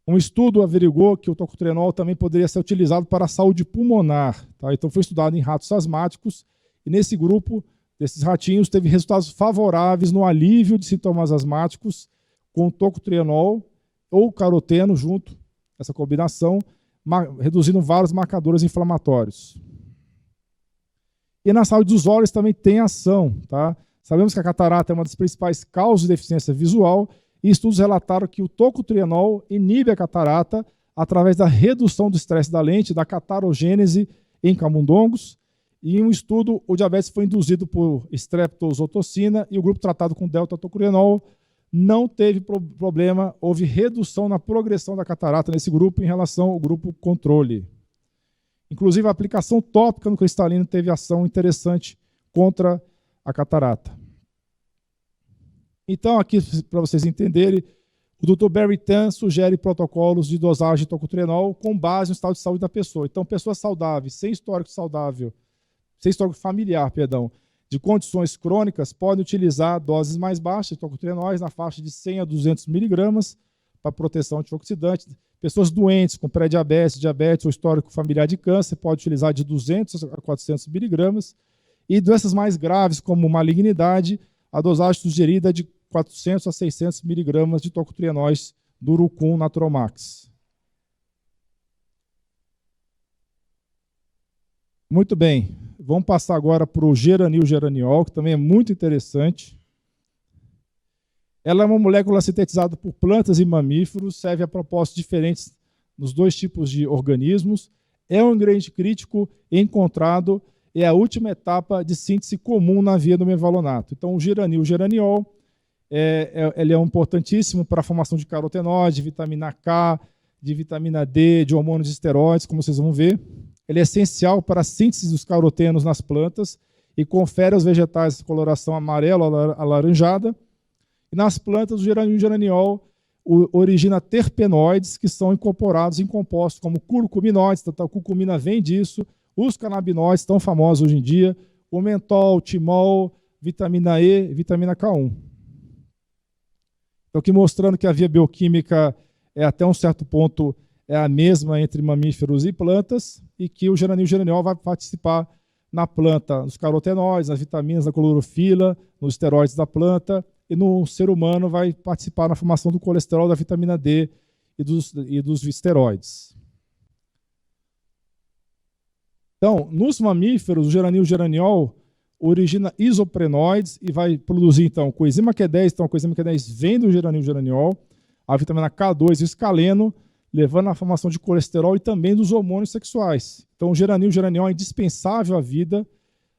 Um estudo averigou que o tocotrienol também poderia ser utilizado para a saúde pulmonar. Tá? Então foi estudado em ratos asmáticos, e nesse grupo desses ratinhos teve resultados favoráveis no alívio de sintomas asmáticos com tocotrienol ou caroteno junto, essa combinação, reduzindo vários marcadores inflamatórios. E na saúde dos olhos também tem ação. Tá? Sabemos que a catarata é uma das principais causas de deficiência visual, e estudos relataram que o tocotrienol inibe a catarata através da redução do estresse da lente, da catarogênese em camundongos. E em um estudo, o diabetes foi induzido por streptozotocina e o grupo tratado com delta-tocotrienol não teve problema, houve redução na progressão da catarata nesse grupo em relação ao grupo controle. Inclusive, a aplicação tópica no cristalino teve ação interessante contra a catarata. Então, aqui, para vocês entenderem, o Dr. Barry Tan sugere protocolos de dosagem de tocotrienol com base no estado de saúde da pessoa. Então, pessoas saudáveis, sem histórico familiar, de condições crônicas, podem utilizar doses mais baixas de tocotrienóis na faixa de 100 a 200 miligramas para proteção antioxidante. Pessoas doentes com pré-diabetes, diabetes ou histórico familiar de câncer podem utilizar de 200 a 400 miligramas. E doenças mais graves, como malignidade, a dosagem sugerida é de 400 a 600 miligramas de tocotrienóis do Urucum Naturalmax. Muito bem. Vamos passar agora para o geranil-geraniol, que também é muito interessante. Ela é uma molécula sintetizada por plantas e mamíferos, serve a propósitos diferentes nos dois tipos de organismos. É um ingrediente crítico encontrado, é a última etapa de síntese comum na via do mevalonato. Então, o geranil-geraniol ele é importantíssimo para a formação de carotenoide, de vitamina K, de vitamina D, de hormônios de esteroides, como vocês vão ver. Ele é essencial para a síntese dos carotenos nas plantas e confere aos vegetais coloração amarela alaranjada. E nas plantas, o geranil-geraniol origina terpenoides que são incorporados em compostos como curcuminoides, a curcumina vem disso, os canabinoides tão famosos hoje em dia, o mentol, o timol, vitamina E, vitamina K1. Então, aqui mostrando que a via bioquímica é até um certo ponto é a mesma entre mamíferos e plantas, e que o geranil-geraniol vai participar na planta, nos carotenoides, nas vitaminas, na clorofila, nos esteroides da planta, e no ser humano vai participar na formação do colesterol, da vitamina D e dos esteroides. Então, nos mamíferos, o geranil-geraniol origina isoprenoides e vai produzir, então, coenzima Q10. Então, a coenzima Q10 vem do geranil-geraniol, a vitamina K2 e o escaleno, levando à formação de colesterol e também dos hormônios sexuais. Então, o geranil-geraniol é indispensável à vida,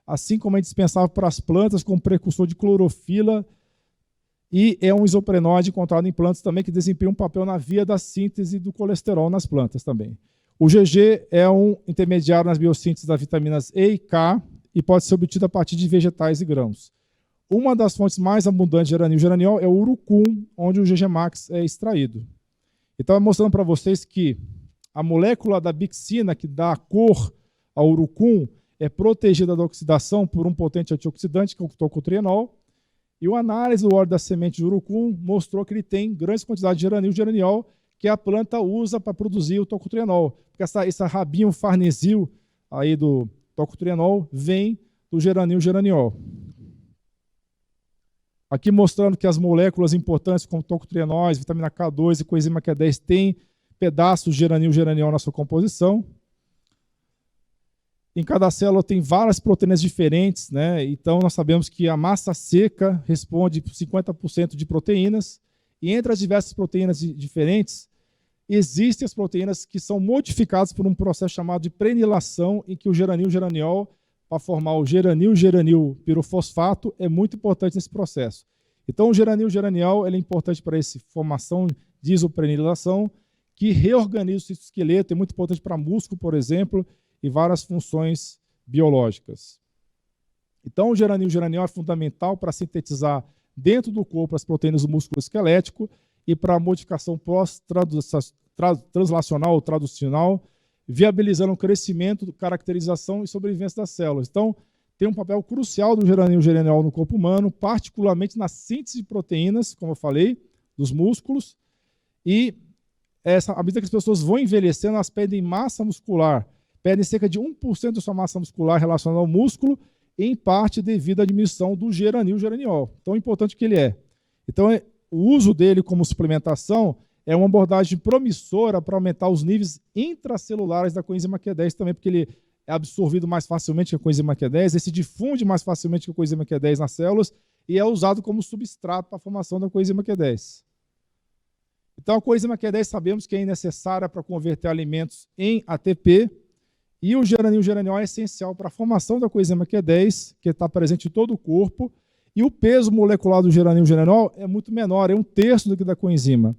assim como é indispensável para as plantas como precursor de clorofila, e é um isoprenoide encontrado em plantas também que desempenha um papel na via da síntese do colesterol nas plantas também. O GG é um intermediário nas biossínteses das vitaminas E e K e pode ser obtido a partir de vegetais e grãos. Uma das fontes mais abundantes de geranil-geraniol é o urucum, onde o GG Max é extraído. Então, mostrando para vocês que A molécula da bixina, que dá a cor ao urucum, é protegida da oxidação por um potente antioxidante, que é o tocotrienol. E uma análise do óleo da semente de urucum mostrou que ele tem grandes quantidades de geranil e geraniol, que a planta usa para produzir o tocotrienol. Porque esse rabinho farnesil aí do tocotrienol vem do geranil e geraniol. Aqui mostrando que as moléculas importantes como tocotrienóis, vitamina K2 e coenzima Q10 têm pedaços de geranil e geraniol na sua composição. Em cada célula tem várias proteínas diferentes, né? Então nós sabemos que a massa seca responde por 50% de proteínas, e entre as diversas proteínas diferentes, existem as proteínas que são modificadas por um processo chamado de prenilação, em que o geranil e geraniol, para formar o geranil pirofosfato, é muito importante nesse processo. Então o geranil e geraniol é importante para essa formação de isoprenilação, que reorganiza o citoesqueleto, é muito importante para músculo, por exemplo, e várias funções biológicas. Então, o geranil e geraniol é fundamental para sintetizar dentro do corpo as proteínas do músculo esquelético e para a modificação pós-translacional ou traducional, viabilizando o crescimento, caracterização e sobrevivência das células. Então, tem um papel crucial do geranil e geraniol no corpo humano, particularmente na síntese de proteínas, como eu falei, dos músculos, e à medida que as pessoas vão envelhecendo, elas perdem massa muscular, perdem cerca de 1% da sua massa muscular relacionada ao músculo, em parte devido à diminuição do geranil e geraniol. Tão importante que ele é. Então, o uso dele como suplementação é uma abordagem promissora para aumentar os níveis intracelulares da coenzima Q10 também, porque ele é absorvido mais facilmente que a coenzima Q10, ele se difunde mais facilmente que a coenzima Q10 nas células e é usado como substrato para a formação da coenzima Q10. Então, a coenzima Q10 sabemos que é necessária para converter alimentos em ATP, e o geranil e geraniol é essencial para a formação da coenzima Q10, que está presente em todo o corpo, e o peso molecular do geranil e geraniol é muito menor, é 1/3 do que da coenzima.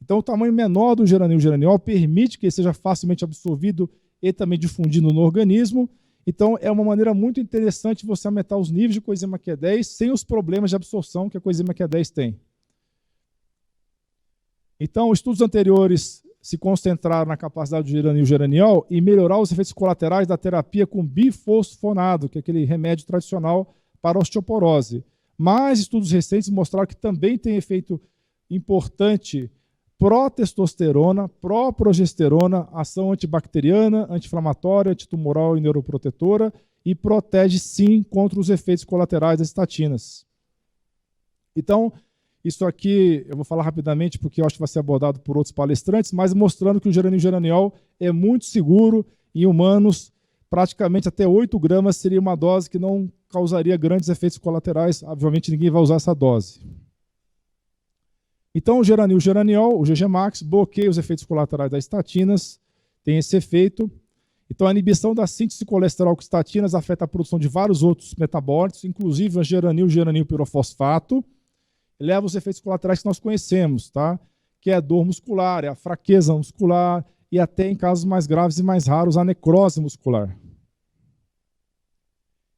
Então, o tamanho menor do geranil e geraniol permite que ele seja facilmente absorvido e também difundido no organismo. Então, é uma maneira muito interessante você aumentar os níveis de coenzima Q10 sem os problemas de absorção que a coenzima Q10 tem. Então, estudos anteriores se concentraram na capacidade do geranil e geraniol e melhorar os efeitos colaterais da terapia com bifosfonado, que é aquele remédio tradicional para osteoporose. Mas estudos recentes mostraram que também tem efeito importante pró-testosterona, pró-progesterona, ação antibacteriana, anti-inflamatória, antitumoral e neuroprotetora, e protege sim contra os efeitos colaterais das estatinas. Então, isso aqui eu vou falar rapidamente porque eu acho que vai ser abordado por outros palestrantes, mas mostrando que o geranil e geraniol é muito seguro em humanos, praticamente até 8 gramas seria uma dose que não causaria grandes efeitos colaterais, obviamente ninguém vai usar essa dose. Então o geranil e geraniol, o GG Max, bloqueia os efeitos colaterais das estatinas, tem esse efeito. Então a inibição da síntese de colesterol com estatinas afeta a produção de vários outros metabólitos, inclusive o geranil pirofosfato, leva os efeitos colaterais que nós conhecemos, tá? Que é a dor muscular, é a fraqueza muscular e até, em casos mais graves e mais raros, a necrose muscular.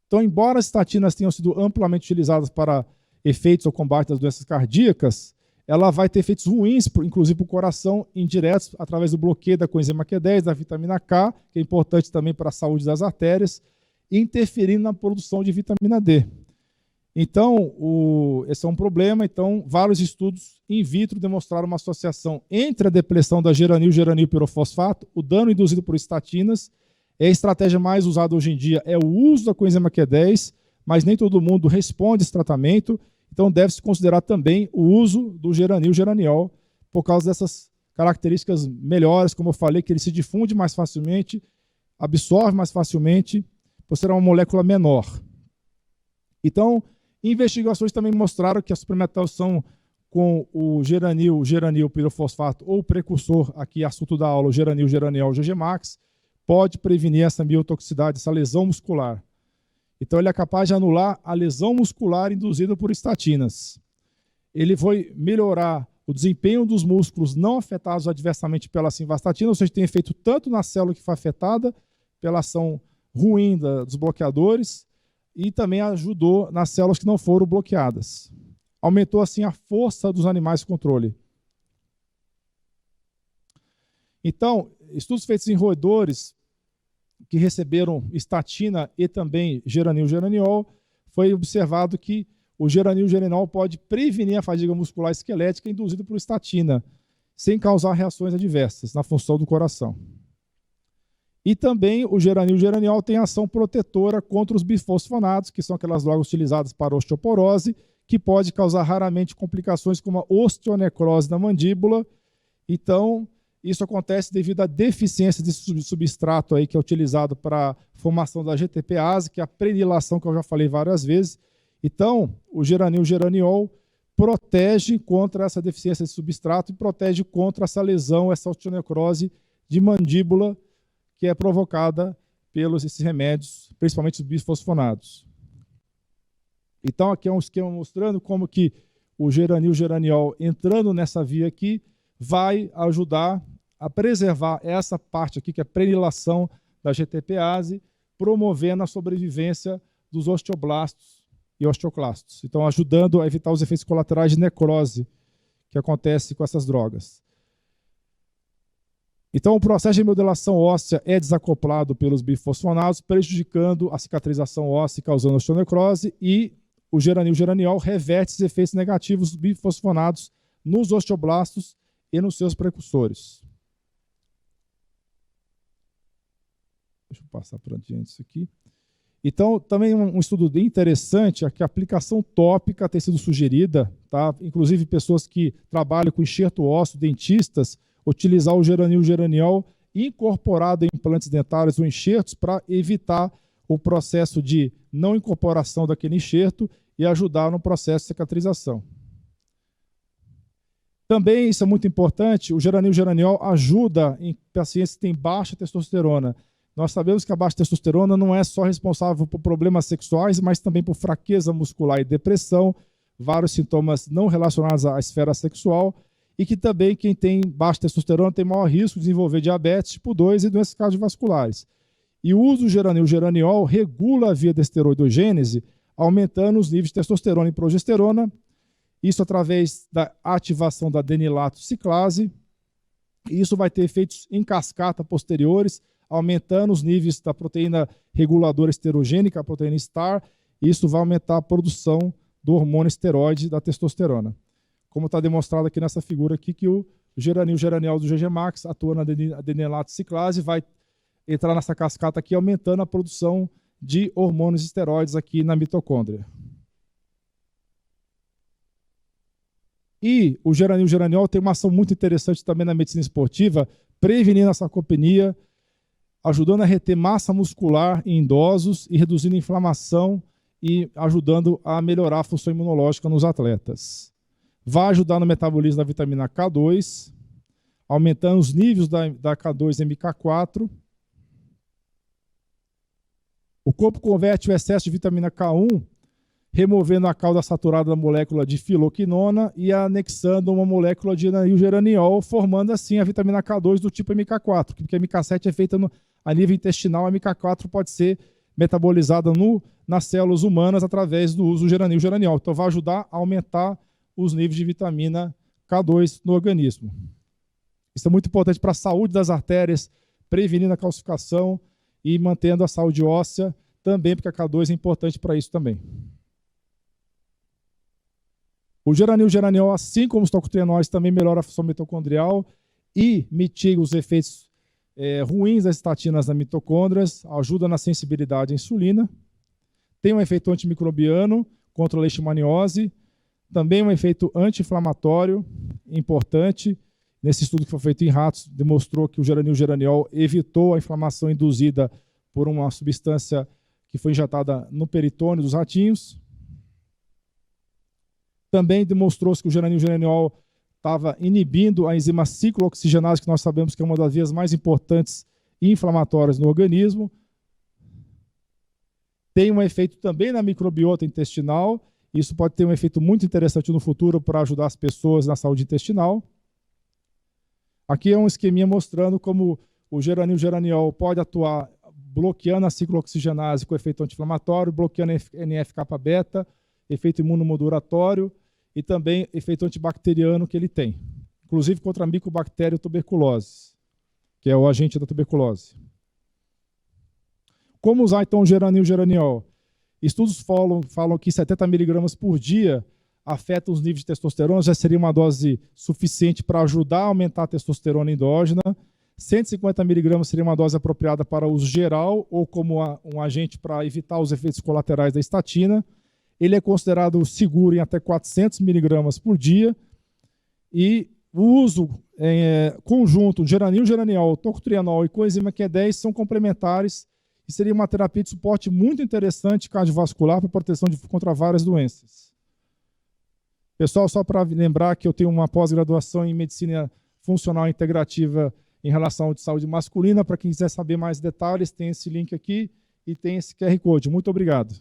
Então, embora as estatinas tenham sido amplamente utilizadas para efeitos ou combate das doenças cardíacas, ela vai ter efeitos ruins, inclusive para o coração, indiretos, através do bloqueio da coenzima Q10, da vitamina K, que é importante também para a saúde das artérias, interferindo na produção de vitamina D. Então, esse é um problema. Então, vários estudos in vitro demonstraram uma associação entre a depressão da geranil pirofosfato, o dano induzido por estatinas. A estratégia mais usada hoje em dia é o uso da coenzima Q10, mas nem todo mundo responde a esse tratamento. Então, deve-se considerar também o uso do geranil e geraniol, por causa dessas características melhores, como eu falei, que ele se difunde mais facilmente, absorve mais facilmente, por ser uma molécula menor. Então, investigações também mostraram que a suplementação com o geranil pirofosfato, ou o precursor, aqui assunto da aula, o geraniol GG Max, pode prevenir essa miotoxicidade, essa lesão muscular. Então ele é capaz de anular a lesão muscular induzida por estatinas. Ele vai melhorar o desempenho dos músculos não afetados adversamente pela simvastatina, ou seja, tem efeito tanto na célula que foi afetada pela ação ruim dos bloqueadores, e também ajudou nas células que não foram bloqueadas. Aumentou, assim, a força dos animais de controle. Então, estudos feitos em roedores que receberam estatina e também geranil-geraniol, foi observado que o geranil-geraniol pode prevenir a fadiga muscular esquelética induzida por estatina, sem causar reações adversas na função do coração. E também o geranil-geraniol tem ação protetora contra os bifosfonados, que são aquelas drogas utilizadas para osteoporose, que pode causar raramente complicações como a osteonecrose da mandíbula. Então, isso acontece devido à deficiência desse substrato aí que é utilizado para a formação da GTPase, que é a prenilação que eu já falei várias vezes. Então, o geranil-geraniol protege contra essa deficiência de substrato e protege contra essa lesão, essa osteonecrose de mandíbula que é provocada pelos esses remédios, principalmente os bisfosfonados. Então, aqui é um esquema mostrando como que o geranil-geraniol entrando nessa via aqui vai ajudar a preservar essa parte aqui, que é a prenilação da GTPase, promovendo a sobrevivência dos osteoblastos e osteoclastos. Então, ajudando a evitar os efeitos colaterais de necrose que acontece com essas drogas. Então, o processo de remodelação óssea é desacoplado pelos bifosfonados, prejudicando a cicatrização óssea e causando osteonecrose, e o geranil-geraniol reverte esses efeitos negativos dos bifosfonados nos osteoblastos e nos seus precursores. Deixa eu passar para adiante isso aqui. Então, também um estudo interessante é que a aplicação tópica tem sido sugerida, tá? Inclusive pessoas que trabalham com enxerto ósseo, dentistas, utilizar o geranil-geraniol incorporado em implantes dentários ou enxertos para evitar o processo de não incorporação daquele enxerto e ajudar no processo de cicatrização. Também, isso é muito importante, o geranil-geraniol ajuda em pacientes que têm baixa testosterona. Nós sabemos que a baixa testosterona não é só responsável por problemas sexuais, mas também por fraqueza muscular e depressão, vários sintomas não relacionados à esfera sexual, e que também quem tem baixa testosterona tem maior risco de desenvolver diabetes tipo 2 e doenças cardiovasculares. E o uso do geranil-geraniol regula a via da esteroidogênese, aumentando os níveis de testosterona e progesterona, isso através da ativação da adenilato ciclase, e isso vai ter efeitos em cascata posteriores, aumentando os níveis da proteína reguladora esterogênica, a proteína STAR, e isso vai aumentar a produção do hormônio esteroide da testosterona. Como está demonstrado aqui nessa figura aqui, que o geranil-geraniol do GG-Max atua na adenilato ciclase, vai entrar nessa cascata aqui, aumentando a produção de hormônios esteroides aqui na mitocôndria. E o geranil-geraniol tem uma ação muito interessante também na medicina esportiva, prevenindo a sarcopenia, ajudando a reter massa muscular em idosos e reduzindo a inflamação e ajudando a melhorar a função imunológica nos atletas. Vai ajudar no metabolismo da vitamina K2, aumentando os níveis da K2 e MK4. O corpo converte o excesso de vitamina K1, removendo a cauda saturada da molécula de filoquinona e anexando uma molécula de geranil-geraniol, formando assim a vitamina K2 do tipo MK4, porque a MK7 é feita a nível intestinal, a MK4 pode ser metabolizada nas células humanas através do uso do geranil-geraniol. Então vai ajudar a aumentar os níveis de vitamina K2 no organismo. Isso é muito importante para a saúde das artérias, prevenindo a calcificação e mantendo a saúde óssea também, porque a K2 é importante para isso também. O geranil-geraniol, assim como os tocotrienóis, também melhora a função mitocondrial e mitiga os efeitos ruins das estatinas nas mitocôndrias, ajuda na sensibilidade à insulina, tem um efeito antimicrobiano contra a leishmaniose, também um efeito anti-inflamatório importante. Nesse estudo que foi feito em ratos, demonstrou que o geranil-geraniol evitou a inflamação induzida por uma substância que foi injetada no peritônio dos ratinhos. Também demonstrou-se que o geranil-geraniol estava inibindo a enzima ciclooxigenase, que nós sabemos que é uma das vias mais importantes e inflamatórias no organismo. Tem um efeito também na microbiota intestinal. Isso pode ter um efeito muito interessante no futuro para ajudar as pessoas na saúde intestinal. Aqui é um esqueminha mostrando como o geranil-geraniol pode atuar bloqueando a ciclooxigenase com efeito anti-inflamatório, bloqueando NF-κ-beta, efeito imunomodulatório e também efeito antibacteriano que ele tem, inclusive contra a micobactéria tuberculose. que é o agente da tuberculose. Como usar, então, o geranil e o geraniol? Estudos falam que 70 miligramas por dia afeta os níveis de testosterona, já seria uma dose suficiente para ajudar a aumentar a testosterona endógena. 150 miligramas seria uma dose apropriada para uso geral ou como um agente para evitar os efeitos colaterais da estatina. Ele é considerado seguro em até 400 miligramas por dia. E o uso conjunto de geranil, geraniol, tocotrienol e coenzima Q10 são complementares e seria uma terapia de suporte muito interessante cardiovascular para proteção contra várias doenças. Pessoal, só para lembrar que eu tenho uma pós-graduação em medicina funcional integrativa em relação à saúde masculina. Para quem quiser saber mais detalhes, tem esse link aqui e tem esse QR Code. Muito obrigado.